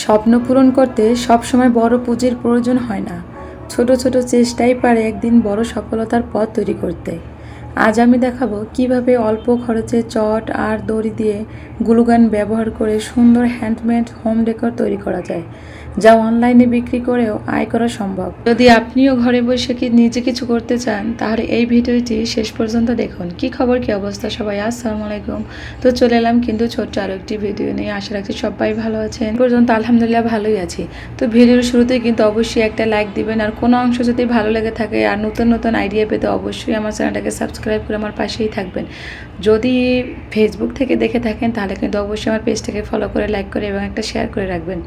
স্বপ্ন পূরণ করতে সবসময় বড় পুঁজির প্রয়োজন হয় না। ছোট ছোট চেষ্টাই পারে একদিন বড় সফলতার পথ তৈরি করতে। আজ আমি দেখাবো কিভাবে অল্প খরচে চট আর দড়ি দিয়ে গ্লুগান ব্যবহার করে সুন্দর হ্যান্ডমেড হোম ডেকোর তৈরি করা যায়, যা অনলাইনে বিক্রি করেও আয় করা সম্ভব। যদি আপনিও ঘরে বসে নিজে কিছু করতে চান, তাহলে এই ভিডিওটি শেষ পর্যন্ত দেখুন। কি খবর, কি অবস্থা সবাই? আসসালামু আলাইকুম। তো চলে এলাম কিন্তু ছোট্ট আরও একটি ভিডিও নিয়ে। আশা রাখছি সবাই ভালো আছেন। পর্যন্ত আলহামদুলিল্লাহ ভালোই আছি। তো ভিডিওর শুরুতেই কিন্তু অবশ্যই একটা লাইক দিবেন, আর কোনো অংশ যদি ভালো লেগে থাকে আর নতুন নতুন আইডিয়া পেতে অবশ্যই আমার চ্যানেলটাকে সাবস্ক্রাইব করে আমার পাশেই থাকবেন। যদি ফেসবুক থেকে দেখে থাকেন তাহলে কিন্তু অবশ্যই আমার পেজটাকে ফলো করে, লাইক করে এবং একটা শেয়ার করে রাখবেন।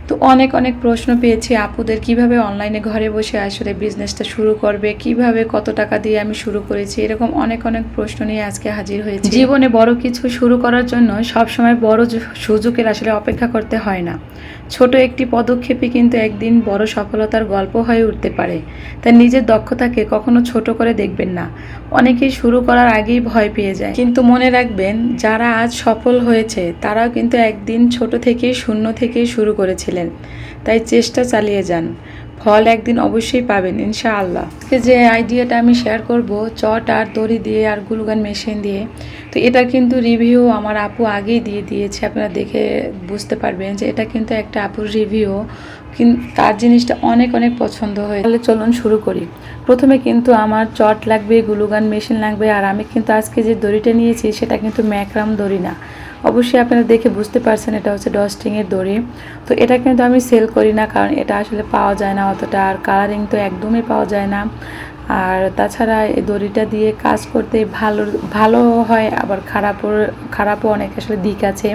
তো অনেক প্রশ্ন পেয়েছি আপুদের, কিভাবে অনলাইনে ঘরে বসে আসলে বিজনেসটা শুরু করবে, কিভাবে, কত টাকা দিয়ে আমি শুরু করেছি, এরকম অনেক প্রশ্ন নিয়ে আজকে হাজির হয়েছি। জীবনে বড় কিছু শুরু করার জন্য সবসময় বড় সুযোগের আসলে অপেক্ষা করতে হয় না। ছোট একটি পদক্ষেপই কিন্তু একদিন বড় সফলতার গল্প হয়ে উঠতে পারে। তাই নিজের দক্ষতাকে কখনো ছোট করে দেখবেন না। অনেকেই শুরু করার আগেই ভয় পেয়ে যায়, কিন্তু মনে রাখবেন, যারা আজ সফল হয়েছে তারাও কিন্তু একদিন ছোট থেকেই, শূন্য থেকেই শুরু করেছিলেন। তাই চেষ্টা চালিয়ে যান, ফল একদিন অবশ্যই পাবেন ইনশাআল্লাহ। আজকে যে আইডিয়াটা আমি শেয়ার করব, চট আর দড়ি দিয়ে আর গ্লুগান মেশিন দিয়ে, তো এটা কিন্তু রিভিউ আমার আপু আগেই দিয়ে দিয়েছে। আপনারা দেখে বুঝতে পারবেন যে এটা কিন্তু একটা আপুর রিভিউ, তার জিনিসটা অনেক পছন্দ হয়ে। তাহলে চলুন শুরু করি। প্রথমে কিন্তু আমার চট লাগবে, গ্লুগান মেশিন লাগবে, আর আমি কিন্তু আজকে যে দড়িটা নিয়েছি সেটা কিন্তু ম্যাক্রাম দড়ি না। অবশ্যই আপনারা দেখে বুঝতে পারছেন এটা হচ্ছে ডস্টিংয়ের দড়ি। তো এটা কিন্তু আমি সেল করি না, কারণ এটা আসলে পাওয়া যায় না অতটা, আর কালারিং তো একদমই পাওয়া যায় না। আর তাছাড়া এই দড়িটা দিয়ে কাজ করতে ভালো হয়, আবার খারাপও অনেক আসলে দিক আছে।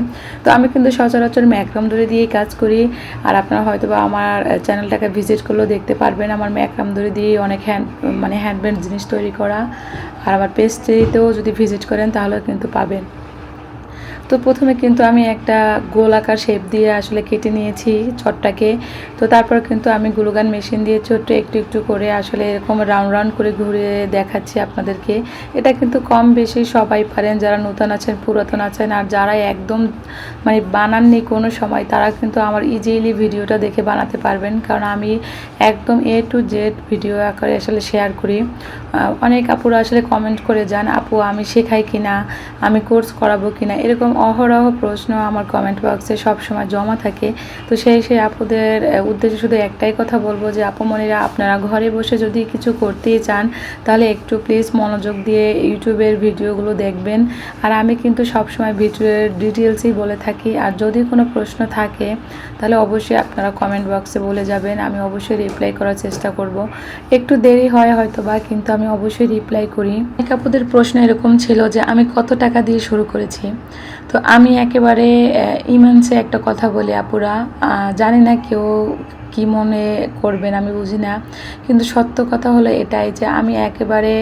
তো আমি কিন্তু সচরাচর ম্যাক্রাম দড়ি দিয়েই কাজ করি। আর আপনারা হয়তো বা আমার চ্যানেলটাকে ভিজিট করলেও দেখতে পারবেন আমার ম্যাক্রাম দড়ি দিয়ে অনেক হ্যান্ডমেড জিনিস তৈরি করা। আর আমার পেজটিতেও যদি ভিজিট করেন তাহলেও কিন্তু পাবেন। তো প্রথমে কিন্তু আমি একটা গোলাকার শেপ দিয়ে আসলে কেটে নিয়েছি চটটাকে। তো তারপর কিন্তু আমি গ্লুগান মেশিন দিয়ে ছোট্ট একটু করে আসলে এরকম রাউন্ড করে ঘুরে দেখাচ্ছি আপনাদেরকে। এটা কিন্তু কম বেশি সবাই পারেন, যারা নতুন আছেন, পুরাতন আছেন, আর যারা একদম বানাননি কোনো সময়, তারা কিন্তু আমার ইজিলি ভিডিওটা দেখে বানাতে পারবেন, কারণ আমি একদম A to Z ভিডিও আকারে আসলে শেয়ার করি। অনেক আপুরা আসলে কমেন্ট করে যান, আপু আমি শেখাই কিনা, আমি কোর্স করাবো কিনা, এরকম অহরহ প্রশ্ন আমার কমেন্ট বক্সে সবসময় জমা থাকে। তো সেই আপুদের উদ্দেশ্যে শুধু একটাই কথা বলবো যে আপুমণিরা, আপনারা ঘরে বসে যদি কিছু করতেই চান তাহলে একটু প্লিজ মনোযোগ দিয়ে ইউটিউবের ভিডিওগুলো দেখবেন। আর আমি কিন্তু সবসময় ভিডিওর ডিটেলসই বলে থাকি। আর যদি কোনো প্রশ্ন থাকে তাহলে অবশ্যই আপনারা কমেন্ট বক্সে বলে যাবেন, আমি অবশ্যই রিপ্লাই করার চেষ্টা করব। একটু দেরি হয় হয়তো বা, কিন্তু আমি অবশ্যই রিপ্লাই করি। অনেক আপুদের প্রশ্ন এরকম ছিল যে আমি কত টাকা দিয়ে শুরু করেছি। তো আমি একেবারে ইমানসে একটা কথা বলি আপুরা, জানি না কেউ কি মনে করবেন আমি বুঝি না, কিন্তু সত্য কথা হলো এটাই যে আমি একেবারে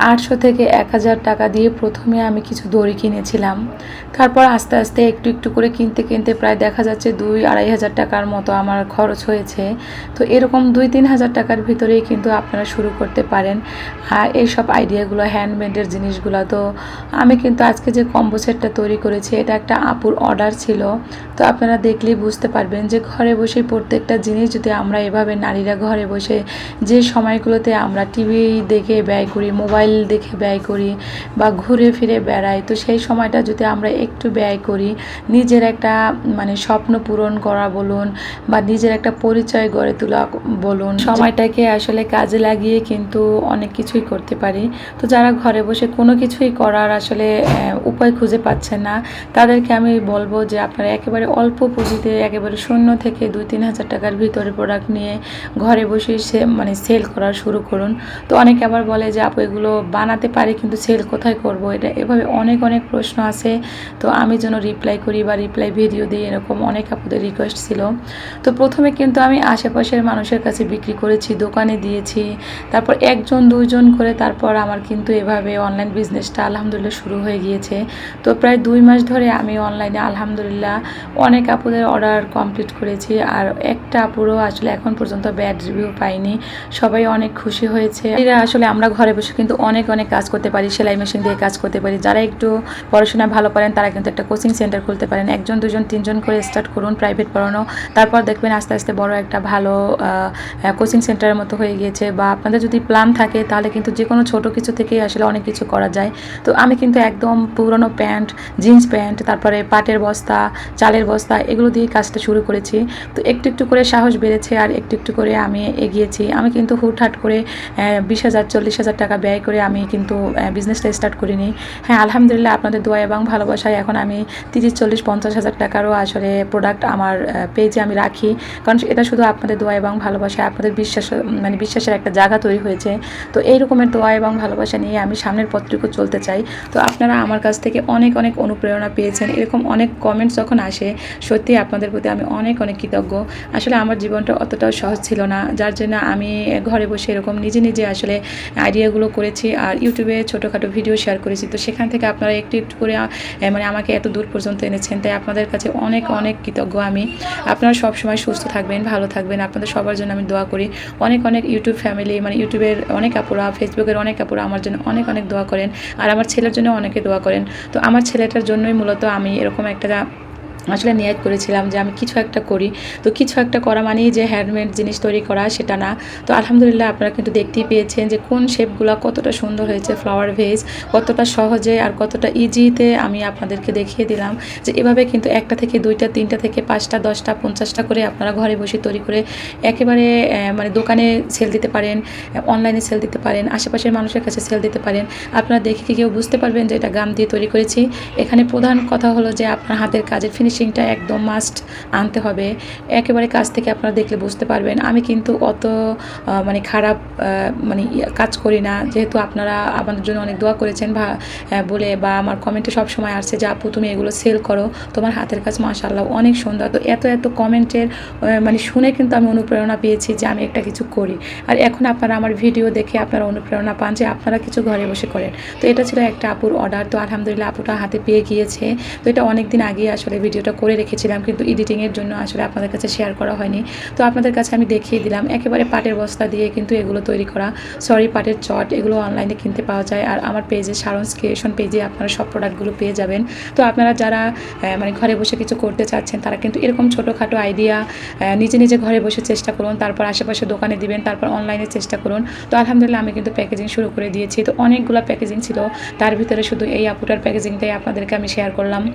800 থেকে 1000 টাকা দিয়ে প্রথমে আমি কিছু দড়ি কিনেছিলাম। তারপর আস্তে আস্তে একটু করে কিনতে প্রায় দেখা যাচ্ছে 2-2.5 হাজার টাকার মতো আমার খরচ হয়েছে। তো এরকম 2-3 হাজার টাকার ভিতরেই কিন্তু আপনারা শুরু করতে পারেন। আর এইসব আইডিয়াগুলো, হ্যান্ডমেডের জিনিসগুলো, তো আমি কিন্তু আজকে যে কম্বো সেটটা তৈরি করেছি এটা একটা আপুর অর্ডার ছিল। তো আপনারা দেখলেই বুঝতে পারবেন যে ঘরে বসে প্রত্যেকটা জিনিস যদি আমরা এভাবে নারীরা ঘরে বসে যে সময়গুলোতে আমরা টিভি দেখে ব্যয় করি, মোবাইল দেখে ব্যয় করি, বা ঘুরে ফিরে বেড়াই, তো সেই সময়টা যদি আমরা একটু ব্যয় করি, নিজের একটা স্বপ্ন পূরণ করা বলুন, বা নিজের একটা পরিচয় গড়ে তোলা বলুন, সময়টাকে আসলে কাজে লাগিয়ে কিন্তু অনেক কিছুই করতে পারি। তো যারা ঘরে বসে কোনো কিছুই করার আসলে উপায় খুঁজে পাচ্ছেন না, তাদেরকে আমি বলবো যে আপনারা একেবারে অল্প পুঁজিতে, একেবারে শূন্য থেকে 2-3 হাজার টাকার ভিতরে প্রোডাক্ট নিয়ে ঘরে বসে সেল করা শুরু করুন। তো অনেকে আবার বলে যে আপু এগুলো বানাতে পারি কিন্তু সেল কোথায় করব, এটা এভাবে অনেক প্রশ্ন আছে। তো আমি যেন রিপ্লাই করি বা রিপ্লাই ভিডিও দিই, এরকম অনেক আপুদের রিকোয়েস্ট ছিল। তো প্রথমে কিন্তু আমি আশেপাশের মানুষের কাছে বিক্রি করেছি, দোকানে দিয়েছি, তারপর 1-2জন করে, তারপর আমার কিন্তু এভাবে অনলাইন বিজনেসটা আলহামদুলিল্লাহ শুরু হয়ে গিয়েছে। তো প্রায় 2 মাস ধরে আমি অনলাইনে আলহামদুলিল্লাহ অনেক আপুদের অর্ডার কমপ্লিট করেছি। আর একটা আপুরও আসলে এখন পর্যন্ত ব্যাড রিভিউ পাইনি, সবাই অনেক খুশি হয়েছে। এরা আসলে আমরা ঘরে বসে কিন্তু অনেক অনেক কাজ করতে পারি, সেলাই মেশিন দিয়ে কাজ করতে পারি। যারা একটু পড়াশোনা ভালো পারেন তারা কিন্তু একটা কোচিং সেন্টার খুলতে পারেন, 1 2 3 করে স্টার্ট করুন প্রাইভেট পড়ানো, তারপর দেখবেন আস্তে আস্তে বড় একটা ভালো কোচিং সেন্টারের মতো হয়ে গিয়েছে। বা আপনাদের যদি প্ল্যান থাকে তাহলে কিন্তু যে কোনো ছোটো কিছু থেকেই আসলে অনেক কিছু করা যায়। তো আমি কিন্তু একদম পুরনো প্যান্ট, জিন্স প্যান্ট, তারপরে পাটের বস্তা, চালের বস্তা, এগুলো দিয়ে কাজটা শুরু করেছি। তো একটু একটু করে সাহস বেড়েছে আর একটু একটু করে আমি এগিয়েছি। আমি কিন্তু হুটহাট করে 20,000 40,000 টাকা ব্যয় করে আমি কিন্তু বিজনেসটা স্টার্ট করিনি। হ্যাঁ, আলহামদুলিল্লাহ আপনাদের দোয়া এবং ভালোবাসায় এখন আমি 30 40 50,000 টাকারও আসলে প্রোডাক্ট আমার পেজে আমি রাখি। কারণ এটা শুধু আপনাদের দোয়া এবং ভালোবাসায়, আপনাদের বিশ্বাস, মানে বিশ্বাসের একটা জায়গা তৈরি হয়েছে। তো এই রকমের দোয়া এবং ভালোবাসা নিয়ে আমি সামনের পথটুকু চলতে চাই। তো আপনারা আমার কাছ থেকে অনেক অনেক অনুপ্রেরণা পেয়েছেন। এরকম অনেক কমেন্টস যখন আসে, সত্যি আপনাদের প্রতি আমি অনেক অনেক কৃতজ্ঞ। আসলে আমার জীবনটা অতটাও সহজ ছিল না, যার জন্য আমি ঘরে বসে এরকম নিজে নিজে আসলে আইডিয়াগুলো করেছি আর ইউটিউবে ছোটোখাটো ভিডিও শেয়ার করেছি। তো সেখান থেকে আপনারা একটু একটু করে মানে আমাকে এত দূর পর্যন্ত এনেছেন, তাই আপনাদের কাছে অনেক অনেক কৃতজ্ঞ আমি। আপনারা সবসময় সুস্থ থাকবেন, ভালো থাকবেন, আপনাদের সবার জন্য আমি দোয়া করি। অনেক অনেক ইউটিউব ফ্যামিলি, মানে ইউটিউবের অনেক আপুরা, ফেসবুকের অনেক আপুরা আমার জন্য অনেক অনেক দোয়া করেন আর আমার ছেলের জন্য অনেকে দোয়া করেন। তো আমার ছেলেটার জন্যই মূলত আমি এরকম একটা আসলে নিয়ত করেছিলাম যে আমি কিছু একটা করি। তো কিছু একটা করা মানেই যে হ্যান্ডমেড জিনিস তৈরি করা, সেটা না। তো আলহামদুলিল্লাহ আপনারা কিন্তু দেখতেই পেয়েছেন যে কোন শেপগুলো কতটা সুন্দর হয়েছে, ফ্লাওয়ার ভেজ কতটা সহজে আর কতটা ইজিতে আমি আপনাদেরকে দেখিয়ে দিলাম যে এভাবে কিন্তু একটা থেকে দুইটা, তিনটা থেকে 5টা, 10টা, 50টা করে আপনারা ঘরে বসে তৈরি করে একেবারে মানে দোকানে সেল দিতে পারেন, অনলাইনে সেল দিতে পারেন, আশেপাশের মানুষের কাছে সেল দিতে পারেন। আপনারা দেখে কি কেউ বুঝতে পারবেন যে এটা গাম দিয়ে তৈরি করেছি। এখানে প্রধান কথা হলো যে আপনার হাতের কাজের ফিনিশিংটা একদম মাস্ট আনতে হবে। একেবারে কাজ থেকে আপনারা দেখলে বুঝতে পারবেন। আমি কিন্তু অত মানে খারাপ মানে কাজ করি না, যেহেতু আপনারা আমাদের জন্য অনেক দোয়া করেছেন বলে, বা আমার কমেন্টে সব সময় আসছে যে আপু তুমি এগুলো সেল করো, তোমার হাতের কাজ মাশাআল্লাহ অনেক সুন্দর। তো এত এত কমেন্টের মানে শুনে কিন্তু আমি অনুপ্রেরণা পেয়েছি যে আমি একটা কিছু করি। আর এখন আপনারা আমার ভিডিও দেখে আপনারা অনুপ্রেরণা পান যে আপনারা কিছু ঘরে বসে করেন। তো এটা ছিল একটা আপুর অর্ডার। তো আলহামদুলিল্লাহ আপুটা হাতে পেয়ে গিয়েছে। তো এটা অনেক দিন আগে আসলে ভিডিওটা করে রেখেছিলাম, কিন্তু এডিটিংয়ের জন্য আসলে আপনাদের কাছে শেয়ার করা হয়নি। তো আপনাদের কাছে আমি দেখিয়ে দিলাম একেবারে পাটের বস্তা দিয়ে কিন্তু এগুলো তৈরি করা, সরি পাটের চট, এগুলো অনলাইনে কিনতে পাওয়া যায়। আর আমার পেজে, শারন্স ক্রিয়েশন পেজে আপনারা সব প্রোডাক্টগুলো পেয়ে যাবেন। তো আপনারা যারা মানে ঘরে বসে কিছু করতে চাচ্ছেন তারা কিন্তু এরকম ছোটোখাটো আইডিয়া নিজে নিজে ঘরে বসে চেষ্টা করুন, তারপর আশেপাশে দোকানে দিবেন, তারপর অনলাইনে চেষ্টা করুন। তো আলহামদুলিল্লাহ আমি কিন্তু প্যাকেজিং শুরু করে দিয়েছি। তো অনেকগুলো প্যাকেজিং ছিল, তার ভিতরে শুধু এই আপুটার প্যাকেজিংটাই আপনাদেরকে আমি শেয়ার করলাম।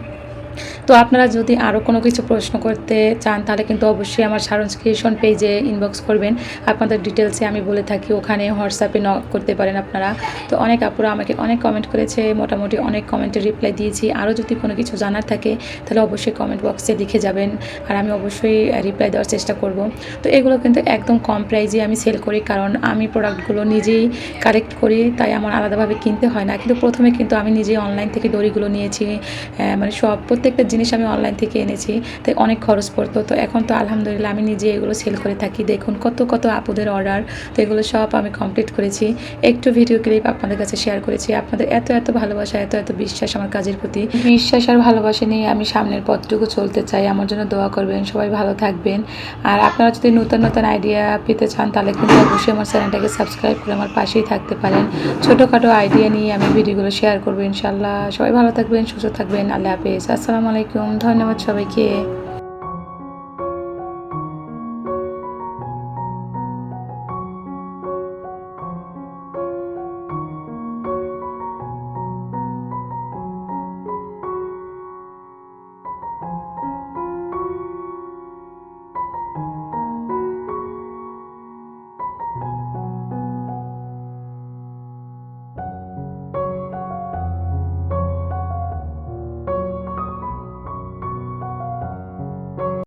তো আপনারা যদি আরও কোনো কিছু প্রশ্ন করতে চান তাহলে কিন্তু অবশ্যই আমার শারন্স ক্রিয়েশন পেজে ইনবক্স করবেন। আপনাদের ডিটেলসে আমি বলে থাকি, ওখানে হোয়াটসঅ্যাপে নক করতে পারেন আপনারা। তো অনেক আপুরা আমাকে অনেক কমেন্ট করেছে, মোটামুটি অনেক কমেন্টের রিপ্লাই দিয়েছি। আরও যদি কোনো কিছু জানার থাকে তাহলে অবশ্যই কমেন্ট বক্সে লিখে যাবেন, আর আমি অবশ্যই রিপ্লাই দেওয়ার চেষ্টা করব। তো এগুলো কিন্তু একদম কম প্রাইজে আমি সেল করি, কারণ আমি প্রোডাক্টগুলো নিজেই কালেক্ট করি, তাই আমার আলাদাভাবে কিনতে হয় না। কিন্তু প্রথমে কিন্তু আমি নিজেই অনলাইন থেকে দড়িগুলো নিয়েছি, মানে সব প্রত্যেকটা জিনিস আমি অনলাইন থেকে এনেছি, তাই অনেক খরচ পড়তো। তো এখন তো আলহামদুলিল্লাহ আমি নিজে এগুলো সেল করে থাকি। দেখুন কত কত আপুদের অর্ডার, তো এগুলো সব আমি কমপ্লিট করেছি। একটু ভিডিও ক্লিপ আপনাদের কাছে শেয়ার করেছি। আপনাদের এত এত ভালোবাসা, এত এত বিশ্বাস আমার কাজের প্রতি, বিশ্বাস আর ভালোবাসা নিয়ে আমি সামনের পথটুকু চলতে চাই। আমার জন্য দোয়া করবেন, সবাই ভালো থাকবেন। আর আপনারা যদি নতুন নতুন আইডিয়া পেতে চান তাহলে কিন্তু অবশ্যই আমার চ্যানেলটাকে সাবস্ক্রাইব করে আমার পাশেই থাকতে পারেন। ছোটোখাটো আইডিয়া নিয়ে আমি ভিডিওগুলো শেয়ার করবো ইনশাল্লাহ। সবাই ভালো থাকবেন, সুস্থ থাকবেন। আল্লাহ হাফেজ, আসসালামু আলাইকুম, ধন্যবাদ সবাইকে।